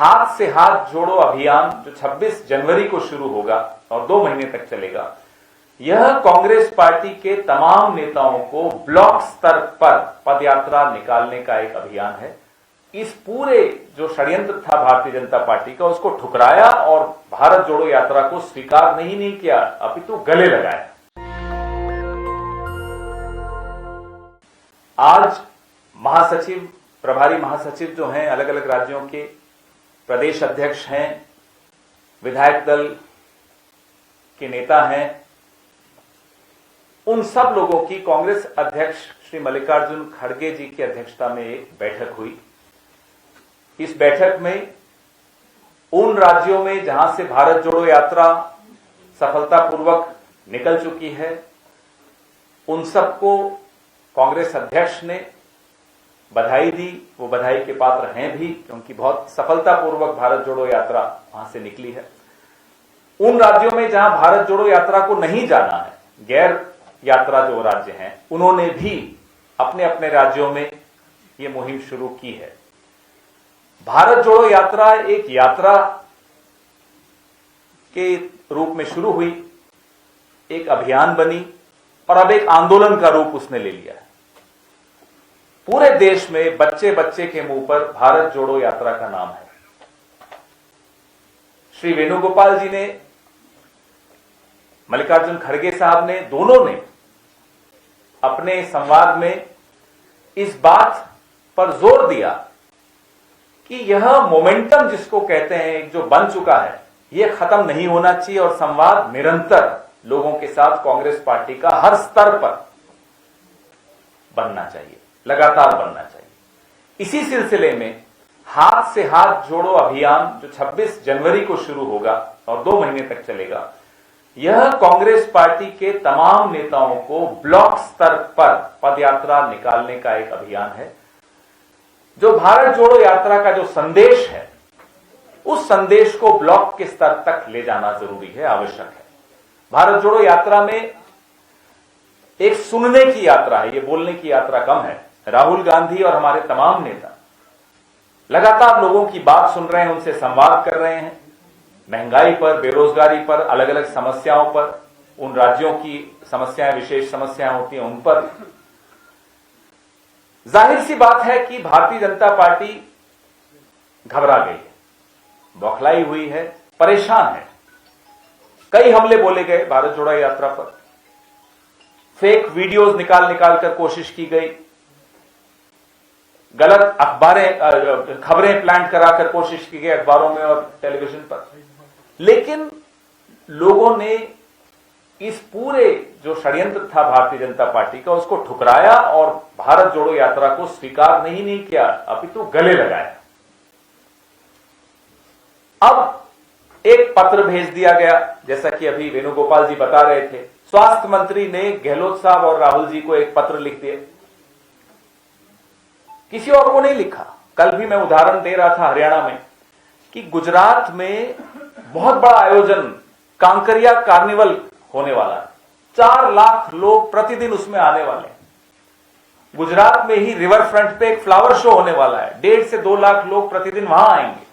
हाथ से हाथ जोड़ो अभियान जो 26 जनवरी को शुरू होगा और 2 महीने तक चलेगा, यह कांग्रेस पार्टी के तमाम नेताओं को ब्लॉक स्तर पर पदयात्रा निकालने का एक अभियान है। इस पूरे जो षड्यंत्र था भारतीय जनता पार्टी का, उसको ठुकराया और भारत जोड़ो यात्रा को स्वीकार नहीं किया, अपितु गले लगाया। आज महासचिव, प्रभारी महासचिव जो हैं, अलग अलग राज्यों के प्रदेश अध्यक्ष हैं, विधायक दल के नेता हैं, उन सब लोगों की कांग्रेस अध्यक्ष श्री मल्लिकार्जुन खड़गे जी की अध्यक्षता में एक बैठक हुई। इस बैठक में उन राज्यों में जहां से भारत जोड़ो यात्रा सफलतापूर्वक निकल चुकी है, उन सबको कांग्रेस अध्यक्ष ने बधाई दी। वो बधाई के पात्र हैं भी, क्योंकि बहुत सफलतापूर्वक भारत जोड़ो यात्रा वहां से निकली है। उन राज्यों में जहां भारत जोड़ो यात्रा को नहीं जाना है, गैर यात्रा जो राज्य हैं, उन्होंने भी अपने अपने राज्यों में ये मुहिम शुरू की है। भारत जोड़ो यात्रा एक यात्रा के रूप में शुरू हुई, एक अभियान बनी और अब एक आंदोलन का रूप उसने ले लिया है। पूरे देश में बच्चे बच्चे के मुंह पर भारत जोड़ो यात्रा का नाम है। श्री वेणुगोपाल जी ने, मल्लिकार्जुन खड़गे साहब ने, दोनों ने अपने संवाद में इस बात पर जोर दिया कि यह मोमेंटम जिसको कहते हैं, जो बन चुका है, यह खत्म नहीं होना चाहिए और संवाद निरंतर लोगों के साथ कांग्रेस पार्टी का हर स्तर पर बनना चाहिए, लगातार बनना चाहिए। इसी सिलसिले में हाथ से हाथ जोड़ो अभियान जो 26 जनवरी को शुरू होगा और 2 महीने तक चलेगा, यह कांग्रेस पार्टी के तमाम नेताओं को ब्लॉक स्तर पर पदयात्रा निकालने का एक अभियान है। जो भारत जोड़ो यात्रा का जो संदेश है, उस संदेश को ब्लॉक के स्तर तक ले जाना जरूरी है, आवश्यक है। भारत जोड़ो यात्रा में एक सुनने की यात्रा है, ये बोलने की यात्रा कम है। राहुल गांधी और हमारे तमाम नेता लगातार लोगों की बात सुन रहे हैं, उनसे संवाद कर रहे हैं, महंगाई पर, बेरोजगारी पर, अलग अलग समस्याओं पर, उन राज्यों की समस्याएं, विशेष समस्याएं होती हैं, उन पर। जाहिर सी बात है कि भारतीय जनता पार्टी घबरा गई है, बौखलाई हुई है, परेशान है। कई हमले बोले गए भारत जोड़ो यात्रा पर, फेक वीडियोस निकाल कर कोशिश की गई, गलत खबरें प्लांट कराकर कोशिश की गई अखबारों में और टेलीविजन पर। लेकिन लोगों ने इस पूरे जो षड्यंत्र था भारतीय जनता पार्टी का, उसको ठुकराया और भारत जोड़ो यात्रा को स्वीकार नहीं किया, अपितु गले लगाया। अब एक पत्र भेज दिया गया, जैसा कि अभी वेणुगोपाल जी बता रहे थे। स्वास्थ्य मंत्री ने गहलोत साहब और राहुल जी को एक पत्र लिख दिया, किसी और को नहीं लिखा। कल भी मैं उदाहरण दे रहा था हरियाणा में कि गुजरात में बहुत बड़ा आयोजन, कांकरिया कार्निवल होने वाला है। 4 लाख लोग प्रतिदिन उसमें आने वाले हैं। गुजरात में ही रिवर फ्रंट पे एक फ्लावर शो होने वाला है, 1.5 से 2 लाख लोग प्रतिदिन वहां आएंगे।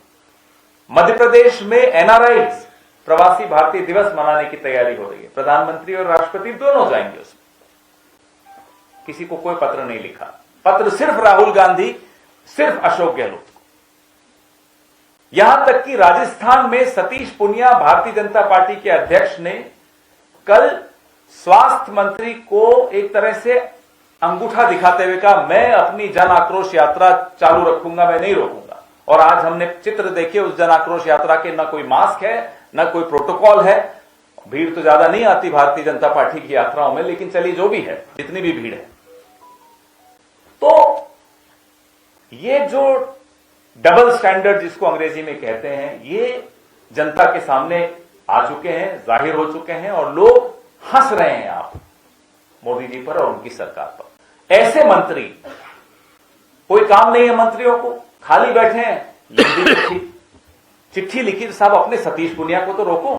मध्य प्रदेश में एनआरआईज, प्रवासी भारतीय दिवस मनाने की तैयारी हो रही है, प्रधानमंत्री और राष्ट्रपति दोनों जाएंगे उसमें। किसी को कोई पत्र नहीं लिखा, पत्र सिर्फ राहुल गांधी, सिर्फ अशोक गहलोत। यहां तक कि राजस्थान में सतीश पुनिया, भारतीय जनता पार्टी के अध्यक्ष, ने कल स्वास्थ्य मंत्री को एक तरह से अंगूठा दिखाते हुए कहा, मैं अपनी जन आक्रोश यात्रा चालू रखूंगा, मैं नहीं रोकूंगा। और आज हमने चित्र देखे उस जन आक्रोश यात्रा के, न कोई मास्क है, न कोई प्रोटोकॉल है। भीड़ तो ज्यादा नहीं आती भारतीय जनता पार्टी की यात्राओं में, लेकिन चलिए जो भी है, जितनी भी भीड़ है। तो ये जो डबल स्टैंडर्ड जिसको अंग्रेजी में कहते हैं, ये जनता के सामने आ चुके हैं, जाहिर हो चुके हैं, और लोग हंस रहे हैं आप मोदी जी पर और उनकी सरकार पर। ऐसे मंत्री, कोई काम नहीं है मंत्रियों को, खाली बैठे हैं, लंबी चिट्ठी लिखी, तो साहब अपने सतीश पुनिया को तो रोको।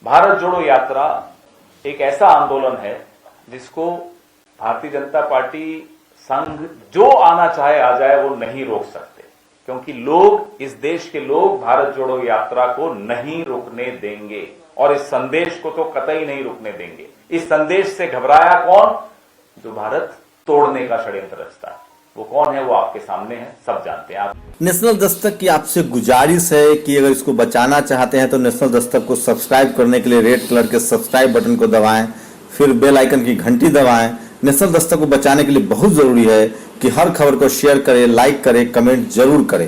भारत जोड़ो यात्रा एक ऐसा आंदोलन है जिसको भारतीय जनता पार्टी संघ जो आना चाहे आ जाए, वो नहीं रोक सकते। क्योंकि लोग, इस देश के लोग भारत जोड़ो यात्रा को नहीं रुकने देंगे और इस संदेश को तो कतई नहीं रुकने देंगे। इस संदेश से घबराया कौन? जो भारत तोड़ने का षड्यंत्र रचता है। वो कौन है? वो आपके सामने है, सब जानते हैं आप। नेशनल दस्तक की आपसे गुजारिश है कि अगर इसको बचाना चाहते हैं तो नेशनल दस्तक को सब्सक्राइब करने के लिए रेड कलर के सब्सक्राइब बटन को दबाएं, फिर बेल आइकन की घंटी दबाएं। नेशनल दस्तक को बचाने के लिए बहुत जरूरी है कि हर खबर को शेयर करें, लाइक करें, कमेंट जरूर करें।